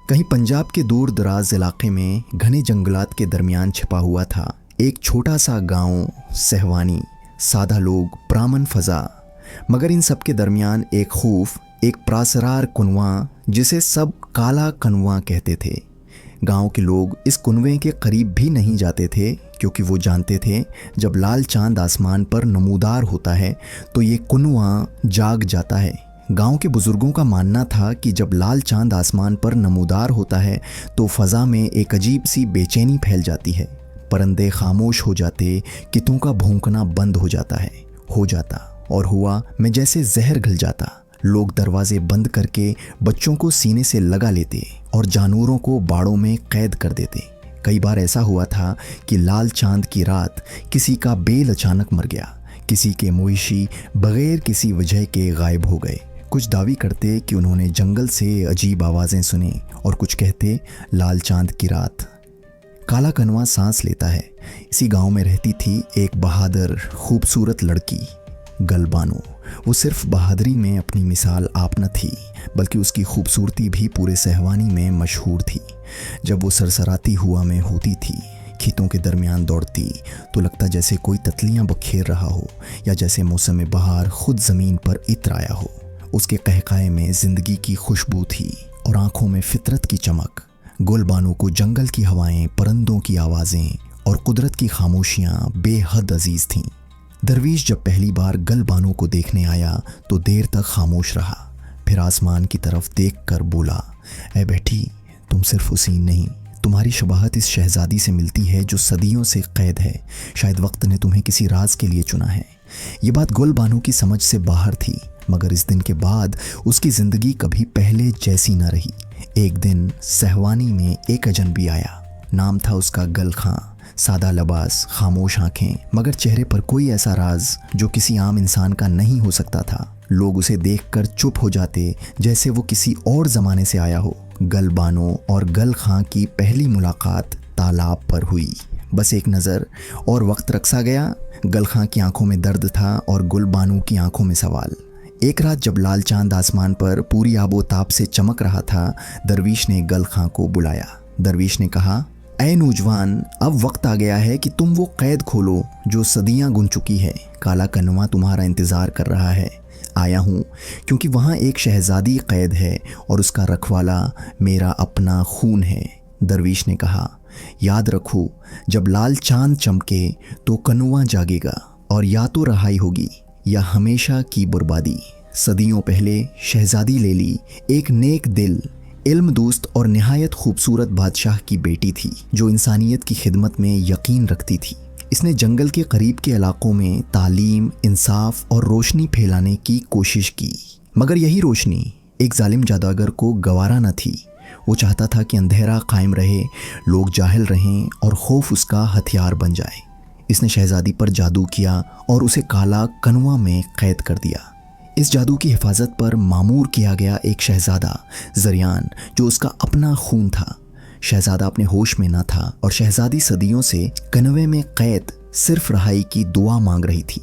कहीं पंजाब के दूर दराज इलाके में घने जंगलात के दरमियान छिपा हुआ था एक छोटा सा गांव सहवानी। सादा लोग, प्रामन फजा, मगर इन सब के दरमियान एक खूफ, एक प्रासरार कुनवा जिसे सब काला कनवा कहते थे। गांव के लोग इस कुनवे के करीब भी नहीं जाते थे क्योंकि वो जानते थे जब लाल चांद आसमान पर नमूदार होता है तो ये कुनवा जाग जाता है। गांव के बुजुर्गों का मानना था कि जब लाल चांद आसमान पर नमूदार होता है तो फ़ज़ा में एक अजीब सी बेचैनी फैल जाती है। परिंदे खामोश हो जाते, कितों का भौंकना बंद हो जाता और हुआ मैं जैसे जहर घुल जाता। लोग दरवाजे बंद करके बच्चों को सीने से लगा लेते और जानवरों को बाड़ों में कैद कर देते। कई बार ऐसा हुआ था कि लाल चांद की रात किसी का बेल अचानक मर गया, किसी के मवेशी बगैर किसी वजह के गायब हो गए। कुछ दावी करते कि उन्होंने जंगल से अजीब आवाज़ें सुनी और कुछ कहते लाल चांद की रात। काला कनवा सांस लेता है। इसी गांव में रहती थी एक बहादुर खूबसूरत लड़की, गलबानो। वो सिर्फ बहादुरी में अपनी मिसाल आप न थी बल्कि उसकी खूबसूरती भी पूरे सहवानी में मशहूर थी। जब वो सरसराती हुआ में होती थी, खेतों के दरमियान दौड़ती तो लगता जैसे कोई तितलियां बखेर रहा हो या जैसे मौसम बहार खुद ज़मीन पर इत्र आया हो। उसके कहकाए में ज़िंदगी की खुशबू थी और आंखों में फितरत की चमक। गुलबानो को जंगल की हवाएं, परिंदों की आवाज़ें और कुदरत की खामोशियाँ बेहद अजीज़ थीं। दरवीश जब पहली बार गलबानो को देखने आया तो देर तक खामोश रहा, फिर आसमान की तरफ देखकर बोला, ऐ बेटी, तुम सिर्फ हुसीन नहीं, तुम्हारी शबाहत इस शहजादी से मिलती है जो सदियों से कैद है। शायद वक्त ने तुम्हें किसी राज के लिए चुना है। ये बात गुलबानो की समझ से बाहर थी, मगर इस दिन के बाद उसकी ज़िंदगी कभी पहले जैसी न रही। एक दिन सहवानी में एक अजनबी आया। नाम था उसका गल खां। सादा लबास, खामोश आंखें, मगर चेहरे पर कोई ऐसा राज जो किसी आम इंसान का नहीं हो सकता था। लोग उसे देखकर चुप हो जाते जैसे वो किसी और ज़माने से आया हो। गलबानो और गल खां की पहली मुलाकात तालाब पर हुई। बस एक नज़र और वक्त रखा गया। गल खां की आंखों में दर्द था और गुलबानो की आंखों में सवाल। एक रात जब लाल चांद आसमान पर पूरी आबोताब से चमक रहा था, दरवीश ने गल खां को बुलाया। दरवीश ने कहा, ऐ नौजवान, अब वक्त आ गया है कि तुम वो कैद खोलो जो सदियां गुन चुकी है। काला कनवा तुम्हारा इंतज़ार कर रहा है। आया हूँ क्योंकि वहाँ एक शहजादी कैद है और उसका रखवाला मेरा अपना खून है। दरवीश ने कहा, याद रखो, जब लाल चांद चमके तो कनवा जागेगा और या तो रहाई होगी या हमेशा की बर्बादी। सदियों पहले शहजादी लेली एक नेक दिल, इल्म दोस्त और निहायत खूबसूरत बादशाह की बेटी थी जो इंसानियत की खिदमत में यकीन रखती थी। इसने जंगल के करीब के इलाकों में तालीम, इंसाफ और रोशनी फैलाने की कोशिश की, मगर यही रोशनी एक जालिम जादूगर को गवारा न थी। वो चाहता था कि अंधेरा कायम रहे, लोग जाहिल रहें और खौफ उसका हथियार बन जाए। इसने शहजादी पर जादू किया और उसे काला कनवा में कैद कर दिया। इस जादू की हिफाजत पर मामूर किया गया एक शहजादा, ज़रियान, जो उसका अपना खून था। शहजादा अपने होश में न था और शहजादी सदियों से कनवे में कैद सिर्फ रहाई की दुआ मांग रही थी।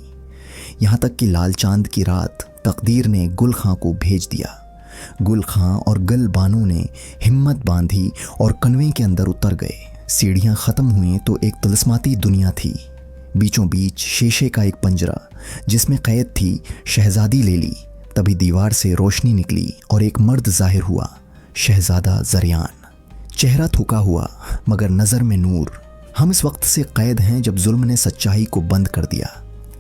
यहाँ तक कि लाल चांद की रात तकदीर ने गुल खां को भेज दिया। गुल खां और गलबानो ने हिम्मत बांधी और कनवे के अंदर उतर गए। सीढ़ियाँ ख़त्म हुई तो एक तिलिस्माती दुनिया थी। बीचों बीच शीशे का एक पंजरा जिसमें कैद थी शहजादी लेली। तभी दीवार से रोशनी निकली और एक मर्द जाहिर हुआ, शहजादा ज़रियान। चेहरा थूका हुआ मगर नज़र में नूर। हम इस वक्त से कैद हैं जब जुल्म ने सच्चाई को बंद कर दिया।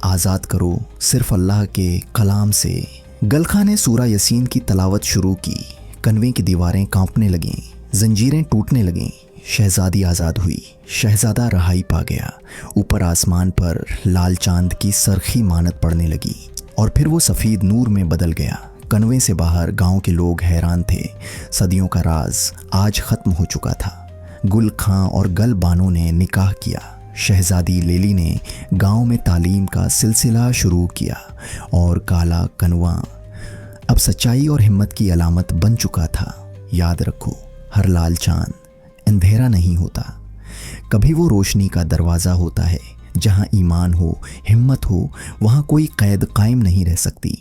आज़ाद करो सिर्फ अल्लाह के कलाम से। गल खां ने सूरा यासीन की तलावत शुरू की। कनवे की दीवारें कांपने लगीं, जंजीरें टूटने लगीं। शहजादी आज़ाद हुई, शहजादा रहाई पा गया। ऊपर आसमान पर लाल चांद की सरखी मानत पड़ने लगी और फिर वो सफ़ेद नूर में बदल गया। कनवे से बाहर गांव के लोग हैरान थे। सदियों का राज आज ख़त्म हो चुका था। गुल खां और गलबानो ने निकाह किया। शहजादी लेली ने गांव में तालीम का सिलसिला शुरू किया और काला कनवा अब सच्चाई और हिम्मत की अलामत बन चुका था। याद रखो, हर लाल चांद अंधेरा नहीं होता, कभी वो रोशनी का दरवाज़ा होता है। जहाँ ईमान हो, हिम्मत हो, वहाँ कोई कैद कायम नहीं रह सकती।